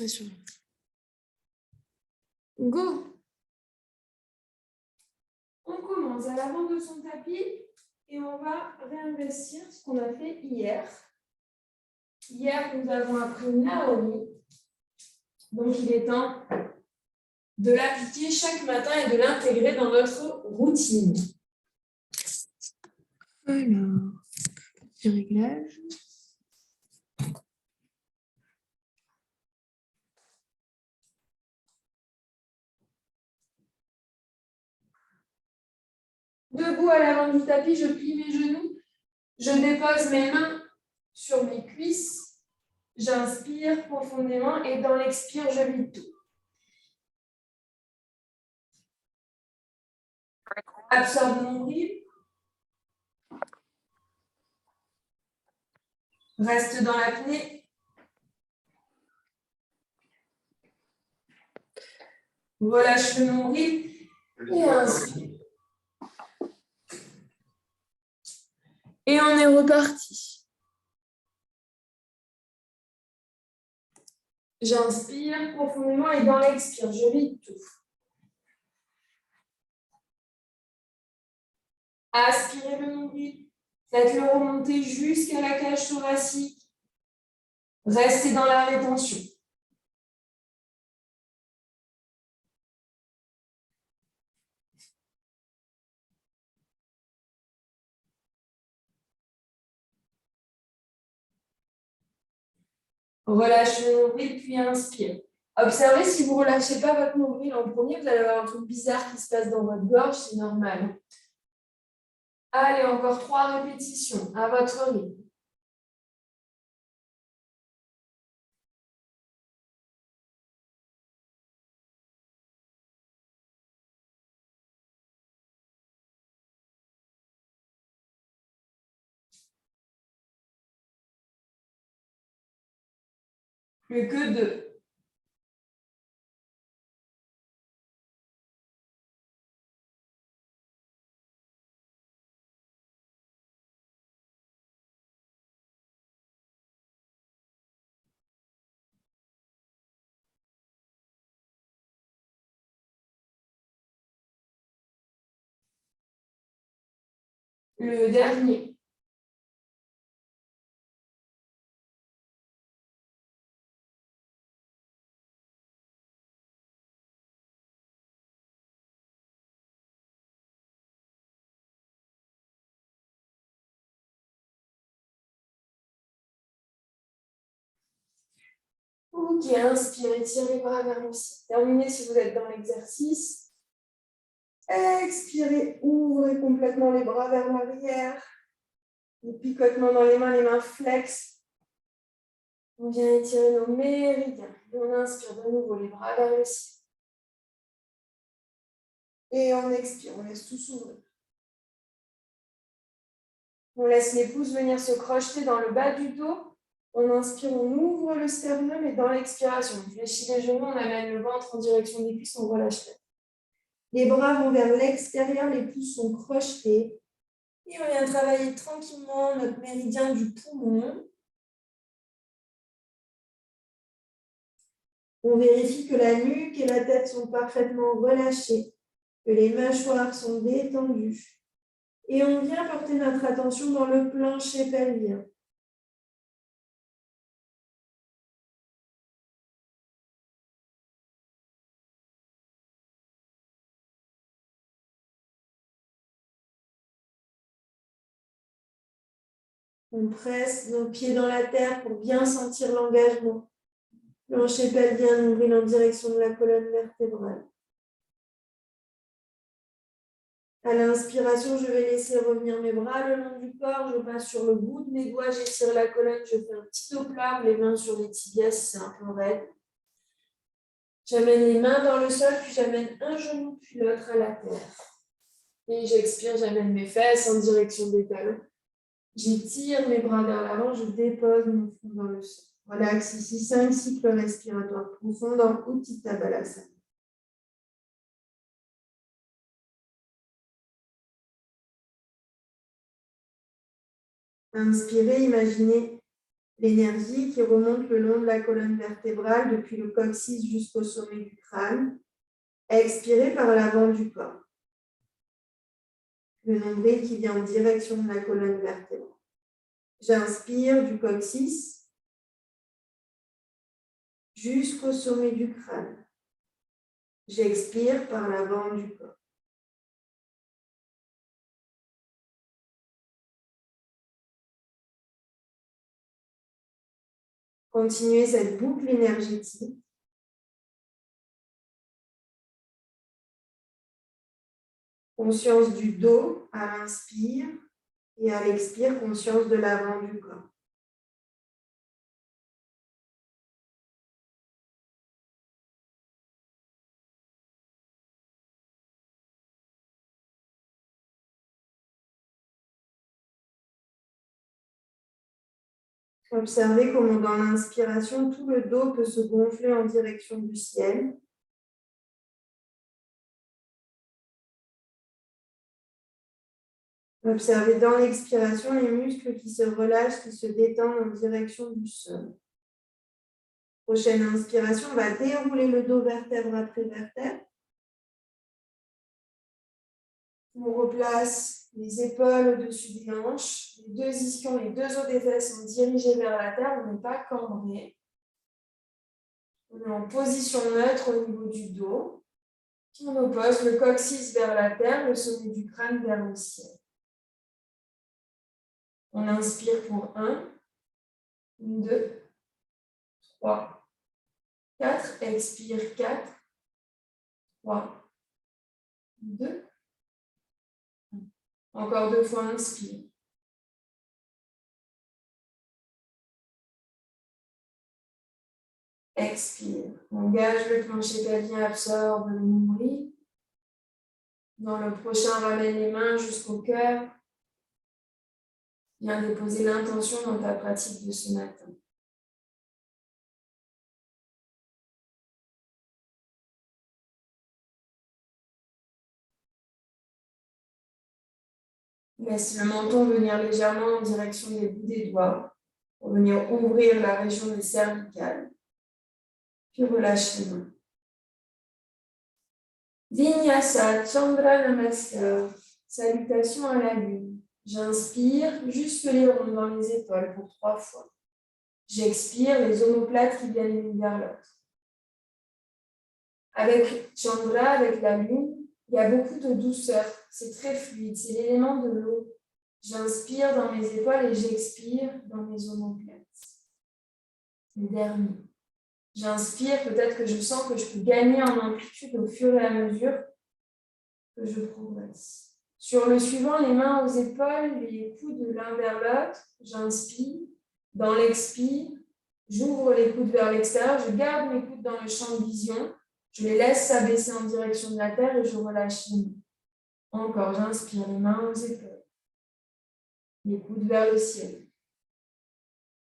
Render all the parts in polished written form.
serai sur Go. On commence à l'avant de son tapis et on va réinvestir ce qu'on a fait hier. Hier, nous avons appris Naori. Donc, il est temps de l'appliquer chaque matin et de l'intégrer dans notre routine. Alors, petit réglage. Debout à l'avant du tapis, je plie mes genoux. Je dépose mes mains sur mes cuisses. J'inspire profondément et dans l'expire, je vide tout. Absorbe mon nombril. Reste dans l'apnée. Relâche le nombril et inspire. Et on est reparti. J'inspire profondément et dans l'expire, je vide tout. Aspirez le nombril. Faites-le remonter jusqu'à la cage thoracique. Restez dans la rétention. Relâchez le nombril, puis inspire. Observez si vous ne relâchez pas votre nombril en premier, vous allez avoir un truc bizarre qui se passe dans votre gorge, c'est normal. Allez, encore 3 répétitions à votre rythme. Plus que 2. Le dernier. Ok, inspirez, tirez les bras vers le ciel. Terminez si vous êtes dans l'exercice. Expirez, ouvrez complètement les bras vers l'arrière. Les picotements dans les mains flex. On vient étirer nos méridiens. Et on inspire de nouveau les bras vers le ciel. Et on expire, on laisse tout s'ouvrir. On laisse les pouces venir se crocheter dans le bas du dos. On inspire, on ouvre le sternum et dans l'expiration, on fléchit les genoux, on amène le ventre en direction des cuisses, on relâche la tête. Les bras vont vers l'extérieur, les pouces sont crochetés. Et on vient travailler tranquillement notre méridien du poumon. On vérifie que la nuque et la tête sont parfaitement relâchées, que les mâchoires sont détendues. Et on vient porter notre attention dans le plancher pelvien. On presse nos pieds dans la terre pour bien sentir l'engagement. Plancher pelvien, nombril en direction de la colonne vertébrale. À l'inspiration, je vais laisser revenir mes bras le long du corps. Je passe sur le bout de mes doigts, j'étire la colonne, je fais un petit doppler, les mains sur les tibias si c'est un peu raide. J'amène les mains dans le sol, puis j'amène un genou puis l'autre à la terre. Et j'expire, j'amène mes fesses en direction des talons. J'étire mes bras vers l'avant, je dépose mon front dans le sol. Relax ici, 5 cycles respiratoires profonds dans Utthita Balasana. Inspirez, imaginez l'énergie qui remonte le long de la colonne vertébrale depuis le coccyx jusqu'au sommet du crâne. Expirez par l'avant du corps. Le nombril qui vient en direction de la colonne vertébrale. J'inspire du coccyx jusqu'au sommet du crâne. J'expire par l'avant du corps. Continuez cette boucle énergétique. Conscience du dos à l'inspire et à l'expire, conscience de l'avant du corps. Observez comment dans l'inspiration, tout le dos peut se gonfler en direction du ciel. Observez dans l'expiration les muscles qui se relâchent, qui se détendent en direction du sol. Prochaine inspiration, on va dérouler le dos vertèbre après vertèbre. On replace les épaules au-dessus des hanches, les deux ischions, les deux os des fesses sont dirigés vers la terre, on n'est pas cambré. On est en position neutre au niveau du dos. Puis on oppose le coccyx vers la terre, le sommet du crâne vers le ciel. On inspire pour 1, 2, 3, 4. Expire 4, 3, 2. Encore 2 fois, inspire. Expire. Engage le plancher pelvien, absorbe le nombril. Dans le prochain, ramène les mains jusqu'au cœur. Viens déposer l'intention dans ta pratique de ce matin. Laisse le menton venir légèrement en direction des bouts des doigts pour venir ouvrir la région des cervicales. Puis relâche les mains. Vinyasa Chandra Namaskar. Salutation à la lune. J'inspire, jusque les ronds dans les épaules pour 3 fois. J'expire, les omoplates qui viennent l'une vers l'autre. Avec Chandra, avec la lune, il y a beaucoup de douceur. C'est très fluide, c'est l'élément de l'eau. J'inspire dans mes épaules et j'expire dans mes omoplates. Le dernier. J'inspire, peut-être que je sens que je peux gagner en amplitude au fur et à mesure que je progresse. Sur le suivant, les mains aux épaules, les coudes l'un vers l'autre. J'inspire. Dans l'expire, j'ouvre les coudes vers l'extérieur. Je garde mes coudes dans le champ de vision. Je les laisse s'abaisser en direction de la terre et je relâche les mains. Encore, j'inspire, les mains aux épaules. Les coudes vers le ciel.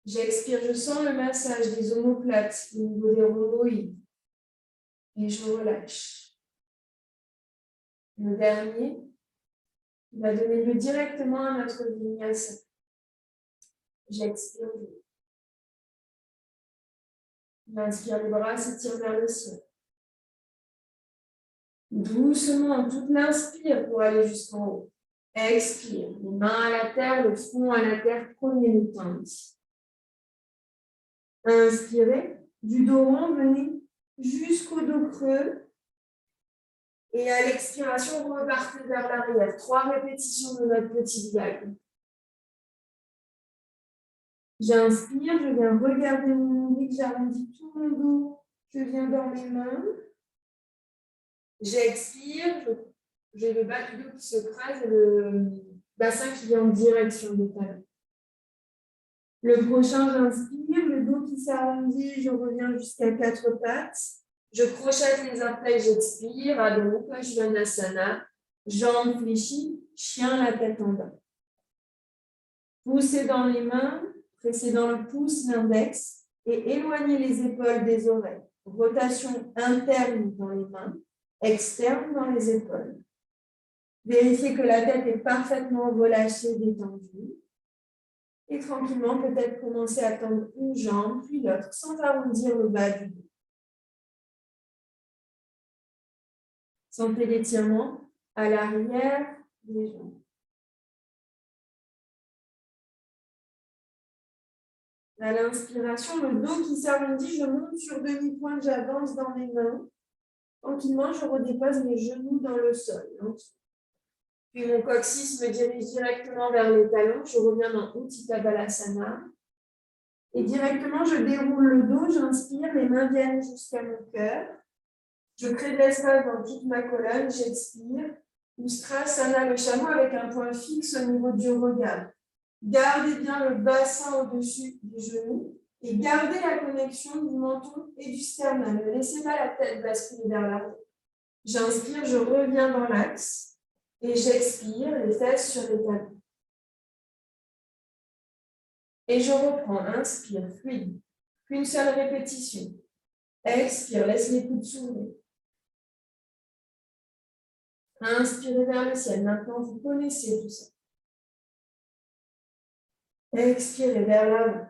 J'expire, je sens le massage des omoplates au niveau des rhomboïdes. Et je relâche. Le dernier, on va donner lieu directement à notre vinyasa. J'expire. J'inspire, les bras s'étirent vers le ciel. Doucement, toute l'inspire pour aller jusqu'en haut. Expire, les mains à la terre, le front à la terre, prenez le temps ici. Inspirez, du dos rond, venez jusqu'au dos creux. Et à l'expiration, repartez vers l'arrière. 3 répétitions de notre petite vague. J'inspire, je viens regarder mon nombril, j'arrondis tout mon dos, je viens dans mes mains. J'expire, j'ai le bas du dos qui se crase et le bassin qui vient en direction des talons. Le prochain, j'inspire, le dos qui s'arrondit, je reviens jusqu'à 4 pattes. Je crochette les orteils, j'expire, Adho Mukha Svanasana, jambes fléchies, chien la tête en bas. Poussez dans les mains, pressez dans le pouce, l'index et éloignez les épaules des oreilles. Rotation interne dans les mains, externe dans les épaules. Vérifiez que la tête est parfaitement relâchée, détendue. Et tranquillement, peut-être commencer à tendre une jambe, puis l'autre, sans arrondir le bas du dos. Sentez l'étirement à l'arrière des jambes. À l'inspiration, le dos qui s'arrondit, je monte sur demi-pointe, j'avance dans mes mains. Tranquillement, je redépose mes genoux dans le sol. Puis mon coccyx me dirige directement vers les talons. Je reviens dans Utthita Balasana. Et directement, je déroule le dos, j'inspire, les mains viennent jusqu'à mon cœur. Je crée de l'espace dans toute ma colonne, j'expire. Ustrasana, le chameau avec un point fixe au niveau du regard. Gardez bien le bassin au-dessus des genoux et gardez la connexion du menton et du sternum. Ne laissez pas la tête basculer vers l'arrière. J'inspire, je reviens dans l'axe et j'expire, les fesses sur les talons. Et je reprends, inspire, fluide. Une seule répétition. Expire, laisse les coudes s'ouvrir. Inspirez vers le ciel. Maintenant, vous connaissez tout ça. Expirez vers l'avant.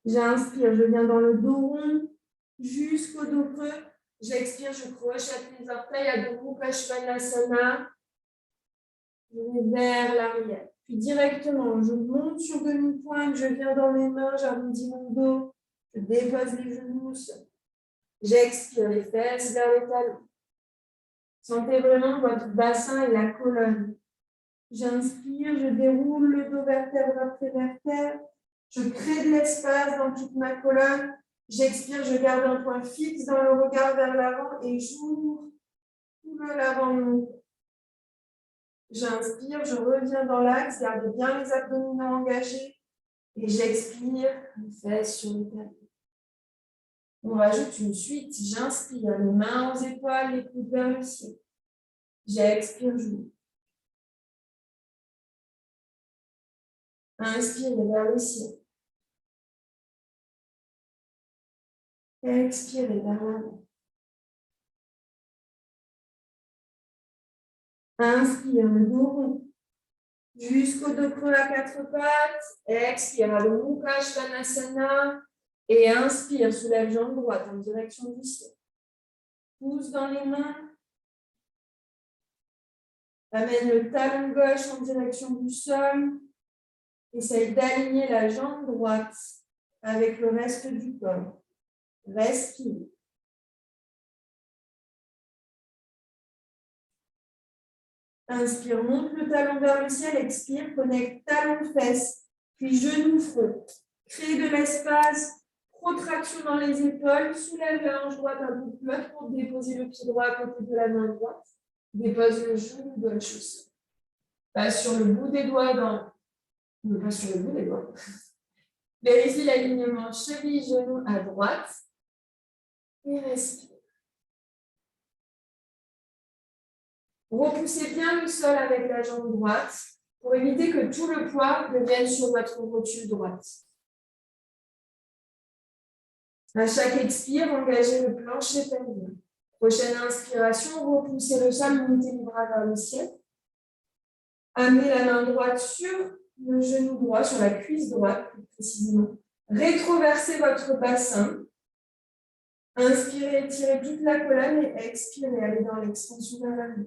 J'inspire, je viens dans le dos rond jusqu'au dos creux. J'expire, je crochette les orteils à Adho Mukha Svanasana. Je vais vers l'arrière. Puis directement, je monte sur demi-pointe, je viens dans mes mains, j'arrondis mon dos, je dépose les genoux. J'expire les fesses vers les talons. Sentez vraiment votre bassin et la colonne. J'inspire, je déroule le dos vertèbre après vertèbre. Je crée de l'espace dans toute ma colonne. J'expire, je garde un point fixe dans le regard vers l'avant et j'ouvre tout l'avant de mon corps. J'inspire, je reviens dans l'axe, gardez bien les abdominaux engagés et j'expire, les fesses sur les talons. On rajoute une suite. J'inspire, les mains aux épaules, les coudes vers le ciel. J'expire, j'ouvre. Inspire vers le ciel. Expirez vers l'avant. Inspire, le dos rond. Jusqu'au dos creux à quatre pattes. Expire, Adho Mukha Svanasana. Et inspire, soulève jambe droite en direction du ciel. Pousse dans les mains. Amène le talon gauche en direction du sol. Essaye d'aligner la jambe droite avec le reste du corps. Respire. Inspire, monte le talon vers le ciel, expire, connecte talon fesses, puis genou front. Crée de l'espace, protraction dans les épaules, soulève la hanche droite un peu plus haute pour déposer le pied droit à côté de la main droite. Dépose le genou gauche au sol. Passe sur le bout des doigts dans... Non, pas sur le bout des doigts. Vérifie l'alignement cheville-genou à droite. Et respire. Repoussez bien le sol avec la jambe droite pour éviter que tout le poids ne vienne sur votre rotule droite. À chaque expire, engagez le plancher pelvien. Prochaine inspiration, repoussez le sol, montez les bras vers le ciel. Amenez la main droite sur le genou droit, sur la cuisse droite plus précisément. Rétroversez votre bassin. Inspirez, étirez toute la colonne et expirez, allez dans l'extension vers l'avant.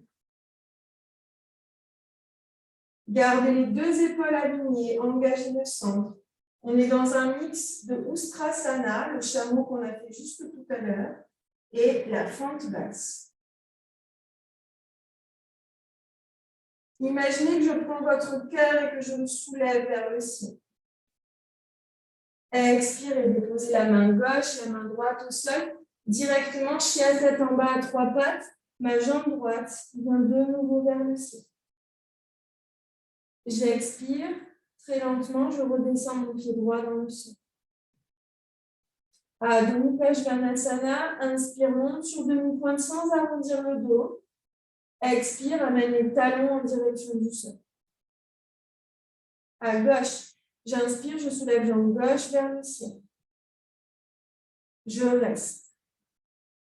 Gardez les deux épaules alignées, engagez le centre. On est dans un mix de Ustrasana, le chameau qu'on a fait juste tout à l'heure, et la fente basse. Imaginez que je prends votre cœur et que je le soulève vers le ciel. Expirez, déposez la main gauche, la main droite au sol, directement chien tête en bas à trois pattes, ma jambe droite vient de nouveau vers le ciel. J'expire, très lentement, je redescends mon pied droit dans le sol. Adho Mukha Svanasana, inspire, monte sur demi-pointe sans arrondir le dos. Expire, amène les talons en direction du sol. À gauche, j'inspire, je soulève jambe gauche vers le ciel. Je reste.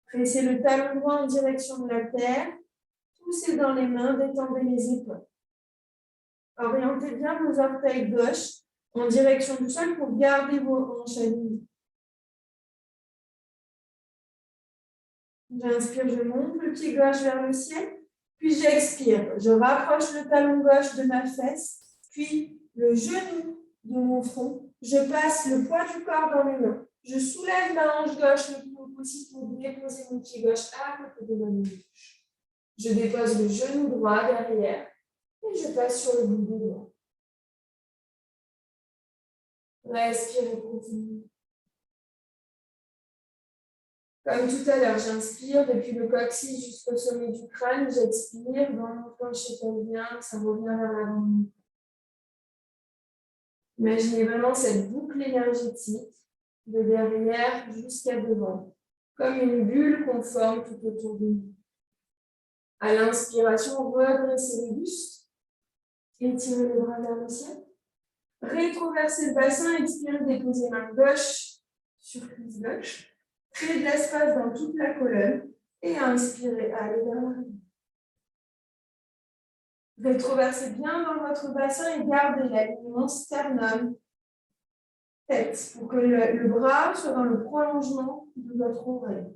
Pressez le talon droit en direction de la terre. Poussez dans les mains, détendez les épaules. Orientez bien vos orteils gauche en direction du sol pour garder vos hanches alignées. J'inspire, je monte le pied gauche vers le ciel, puis j'expire. Je rapproche le talon gauche de ma fesse, puis le genou de mon front. Je passe le poids du corps dans mes mains. Je soulève ma hanche gauche le plus haut possible pour déposer mon pied gauche à côté de ma main gauche. Je dépose le genou droit derrière et je passe sur le bout des doigts. Respirez profondément. Comme tout à l'heure, j'inspire depuis le coccyx jusqu'au sommet du crâne, j'expire dans mon plancher pelvien, ça revient vers l'avant. Imaginez vraiment cette boucle énergétique de derrière jusqu'à devant, comme une bulle qu'on forme tout autour de nous. À l'inspiration, redressez le buste, étirez les bras vers le ciel, rétroversez le bassin, expirez, déposez main gauche sur cuisse gauche. Créez de l'espace dans toute la colonne et inspirez, allez vers l'arrière. Rétroversez bien dans votre bassin et gardez l'alignement sternum, tête, pour que le bras soit dans le prolongement de votre oreille.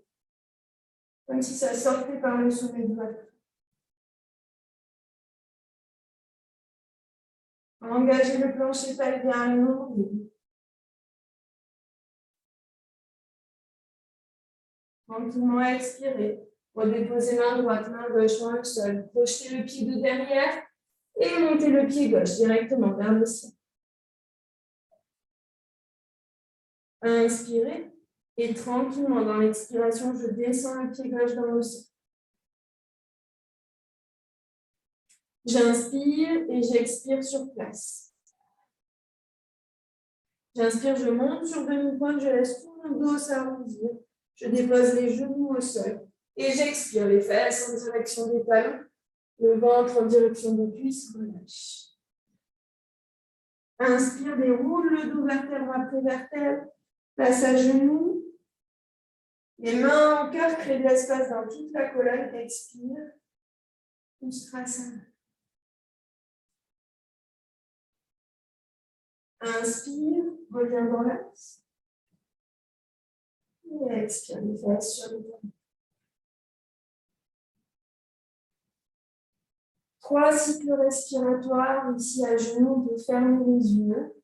Comme si ça sortait par le sommet de votre tête. Engagez le plancher pelvien le nombril. Tranquillement expirez. Redéposez main droite, main gauche, main au sol. Projetez le pied de derrière et montez le pied gauche directement vers le ciel. Inspirez et tranquillement dans l'expiration, je descends le pied gauche dans le sol. J'inspire et j'expire sur place. J'inspire, je monte sur demi-pointe, je laisse tout mon dos s'arrondir. Je dépose les genoux au sol. Et j'expire, les fesses en direction des talons, le ventre en direction des cuisses, relâche. Inspire, déroule le dos vertèbre après vertèbre, passe à genoux. Les mains en cœur, créent de l'espace dans toute la colonne, expire. Ustrasana. Inspire, reviens dans l'axe. Et expire, les fesses sur le dos. 3 cycles respiratoires, ici à genoux, on peut fermer les yeux.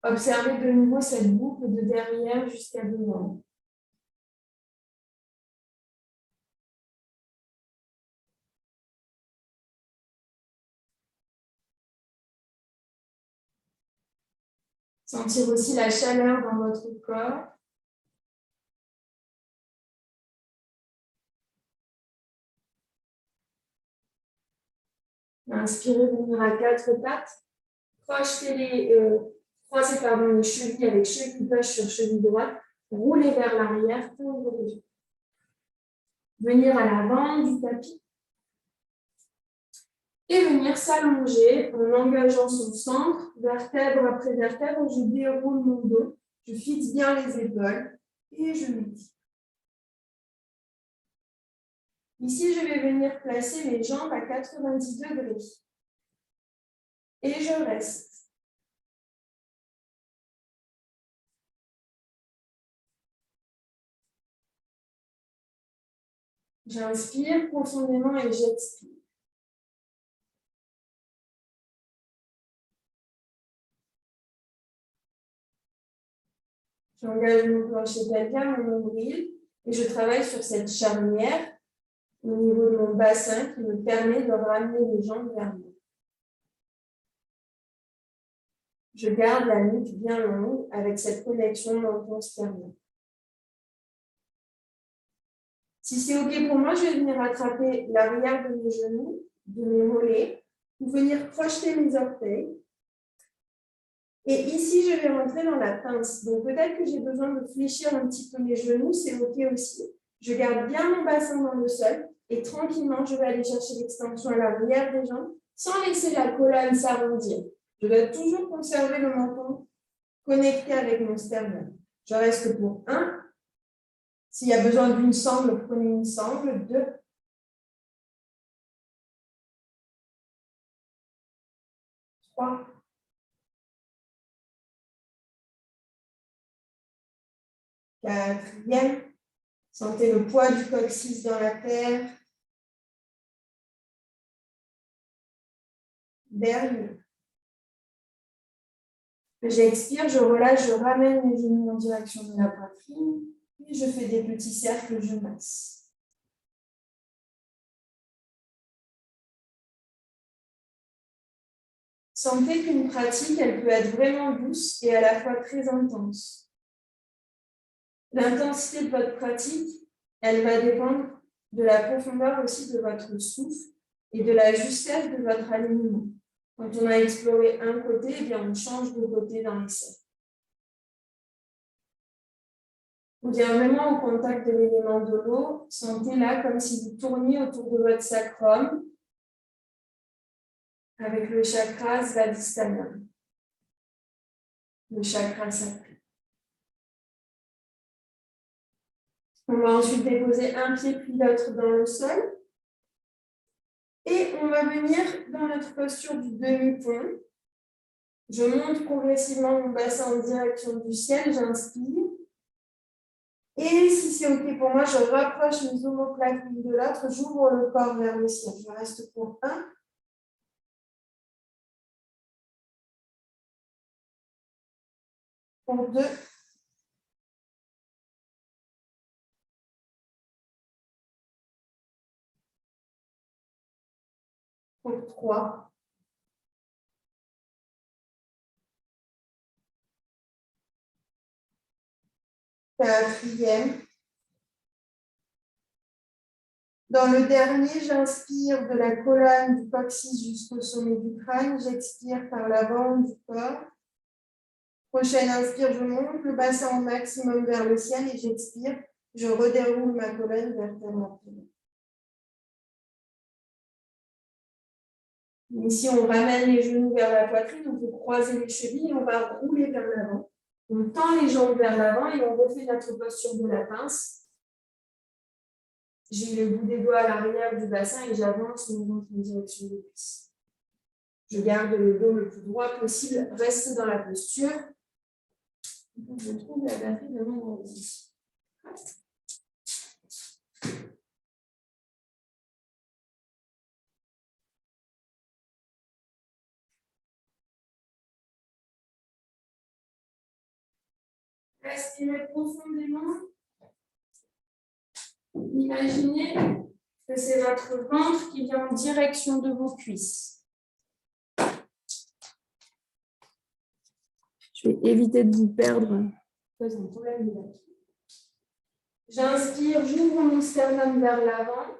Observez de nouveau cette boucle de derrière jusqu'à devant. Sentir aussi la chaleur dans votre corps. Inspirez, venir à 4 pattes. Croisez les chevilles avec cheville gauche sur cheville droite. Roulez vers l'arrière, tendre les jambes. Venir à l'avant du tapis. Et venir s'allonger en engageant son centre, vertèbre après vertèbre. Je déroule mon dos, je fixe bien les épaules et je m'étire. Ici, je vais venir placer mes jambes à 90 degrés. Et je reste. J'inspire profondément et j'expire. J'engage mon plancher pelvien, mon nombril, et je travaille sur cette charnière au niveau de mon bassin qui me permet de ramener les jambes vers moi. Je garde la nuque bien longue avec cette connexion menton-sternum. Si c'est OK pour moi, je vais venir attraper l'arrière de mes genoux, de mes mollets, ou venir projeter mes orteils. Et ici, je vais rentrer dans la pince. Donc, peut-être que j'ai besoin de fléchir un petit peu mes genoux, c'est OK aussi. Je garde bien mon bassin dans le sol et tranquillement, je vais aller chercher l'extension à l'arrière des jambes sans laisser la colonne s'arrondir. Je dois toujours conserver le menton connecté avec mon sternum. Je reste pour 1. S'il y a besoin d'une sangle, prenez une sangle. 2. 3. Quatrième. Sentez le poids du coccyx dans la terre. Dernier. J'expire, je relâche, je ramène mes genoux en direction de la poitrine. Et je fais des petits cercles, je masse. Sentez qu'une pratique, elle peut être vraiment douce et à la fois très intense. L'intensité de votre pratique, elle va dépendre de la profondeur aussi de votre souffle et de la justesse de votre alignement. Quand on a exploré un côté, eh bien on change de côté dans les cercles. On vient vraiment au contact de l'élément de l'eau. Sentez là comme si vous tourniez autour de votre sacrum avec le chakra Svadhisthana, le chakra sacré. On va ensuite déposer un pied puis l'autre dans le sol. Et on va venir dans notre posture du demi-pont. Je monte progressivement mon bassin en direction du ciel, j'inspire. Et si c'est OK pour moi, je rapproche mes omoplates l'une de l'autre, j'ouvre le corps vers le ciel. Je reste pour 1. Pour 2. Pour 3. Quatrième. Dans le dernier, j'inspire de la colonne du coccyx jusqu'au sommet du crâne. J'expire par l'avant du corps. Prochaine inspire, je monte le bassin au maximum vers le ciel et j'expire. Je redéroule ma colonne vertébrale. Ici, on ramène les genoux vers la poitrine, on peut croiser les chevilles et on va rouler vers l'avant. On tend les jambes vers l'avant et on refait notre posture de la pince. J'ai le bout des doigts à l'arrière du bassin et j'avance mon ventre en direction des cuisses. Je garde le dos le plus droit possible. Restez dans la posture. Je trouve la batterie de mon ordi. Respirez profondément. Imaginez que c'est votre ventre qui vient en direction de vos cuisses. Je vais éviter de vous perdre. J'inspire, j'ouvre mon sternum vers l'avant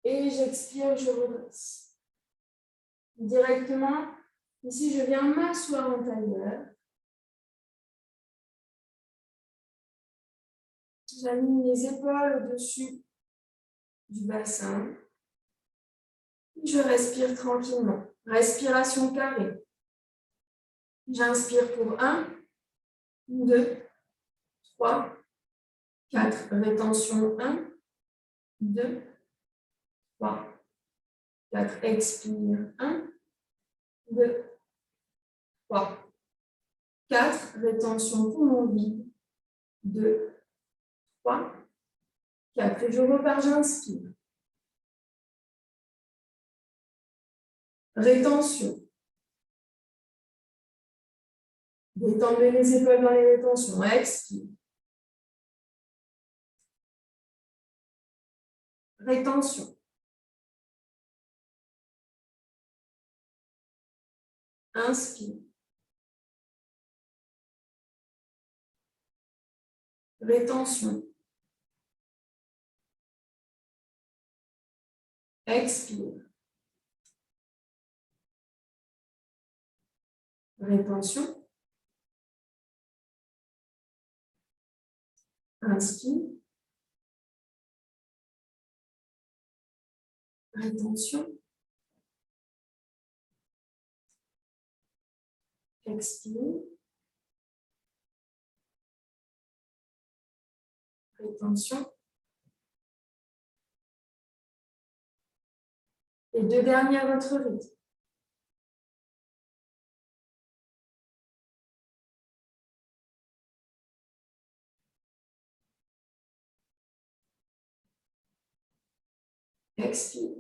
et j'expire, je redresse. Directement, ici, je viens m'asseoir en tailleur. J'aligne les épaules au-dessus du bassin. Je respire tranquillement. Respiration carrée. J'inspire pour 1, 2, 3, 4. Rétention 1, 2, 3, 4. Expire 1, 2, 3, 4. Rétention poumon vide. 2, 3, 4. Et je repars, j'inspire. Rétention. Détendez les épaules dans les rétentions. Expire. Rétention. Inspire. Rétention. Expire. Rétention. Inspire. Rétention. Expire. Rétention. Et 2 dernières, votre rythme. Expire.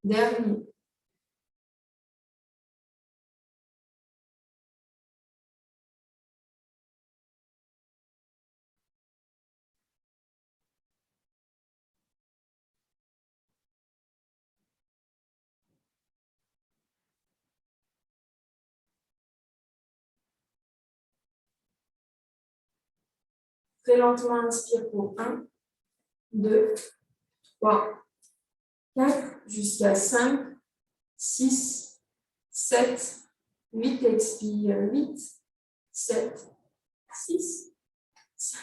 Dernier. Très lentement, inspire pour 1, 2, 3, 4, jusqu'à 5, 6, 7, 8, expire, 8, 7, 6, 5,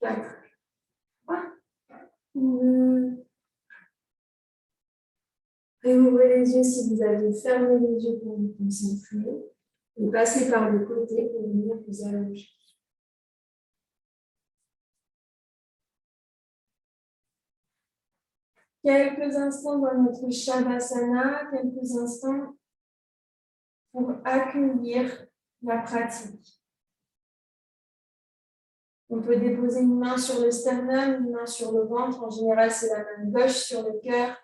4, 3, 2. Réouvrez les yeux si vous avez fermé les yeux pour vous concentrer et passez par le côté pour venir vous allonger. Quelques instants dans notre Shavasana, quelques instants pour accueillir la pratique. On peut déposer une main sur le sternum, une main sur le ventre. En général, c'est la main gauche sur le cœur,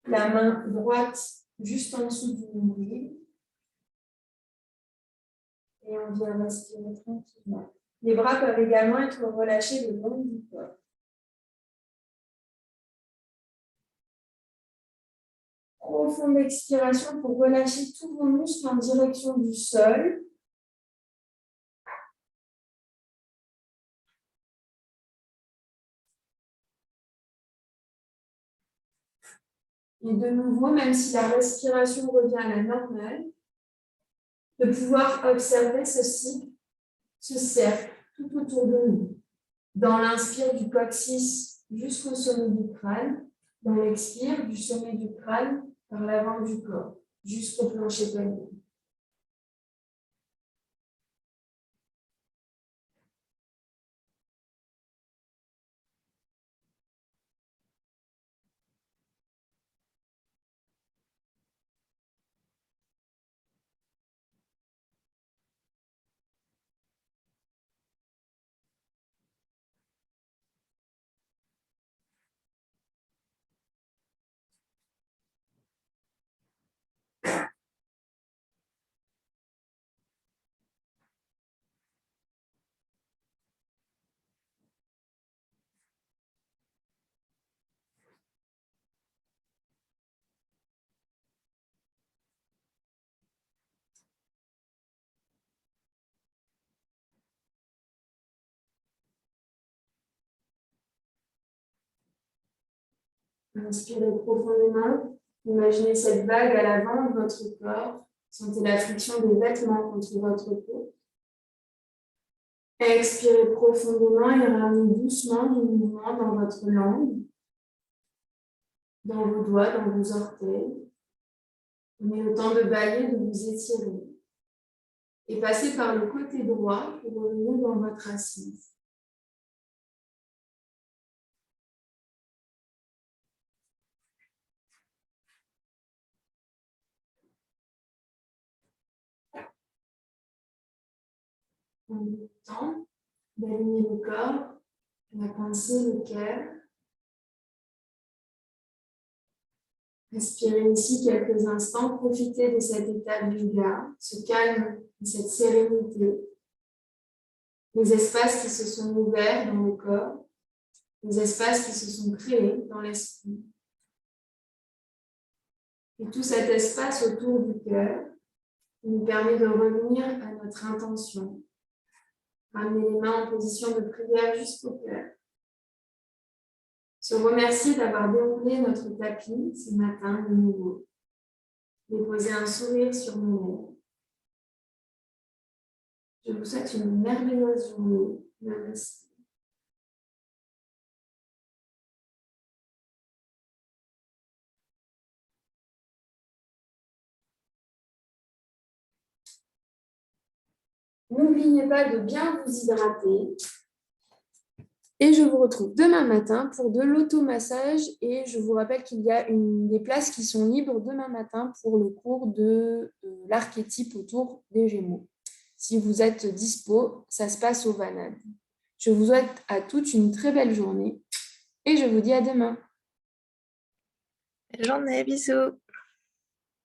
la main droite juste en dessous du nombril. Et on vient respirer tranquillement. Les bras peuvent également être relâchés le long du corps. Profonde expiration pour relâcher tous vos muscles en direction du sol. Et de nouveau, même si la respiration revient à la normale, de pouvoir observer ce cycle, ce cercle tout autour de nous. Dans l'inspire du coccyx jusqu'au sommet du crâne, dans l'expire du sommet du crâne par l'avant du corps, jusqu'au plancher pelvien. Inspirez profondément. Imaginez cette vague à l'avant de votre corps. Sentez la friction des vêtements contre votre peau. Expirez profondément et ramenez doucement du mouvement dans votre langue, dans vos doigts, dans vos orteils. Prenez le temps de bailler, de vous étirer. Et passez par le côté droit pour revenir dans votre assise. Prenez le temps d'aligner le corps, la pensée, le cœur. Respirez ici quelques instants, profitez de cet état de yoga, ce calme et cette sérénité. Les espaces qui se sont ouverts dans le corps, les espaces qui se sont créés dans l'esprit. Et tout cet espace autour du cœur nous permet de revenir à notre intention. Ramener les mains en position de prière jusqu'au cœur. Se remercier d'avoir déroulé notre tapis ce matin de nouveau. Déposer un sourire sur nos lèvres. Je vous souhaite une merveilleuse journée. Namaste. N'oubliez pas de bien vous hydrater Et je vous retrouve demain matin pour de l'automassage. Et je vous rappelle qu'il y a des places qui sont libres demain matin pour le cours de l'archétype autour des Gémeaux. Si vous êtes dispo, ça se passe au Vanade. Je vous souhaite à toutes une très belle journée et je vous dis à demain. Belle journée, bisous.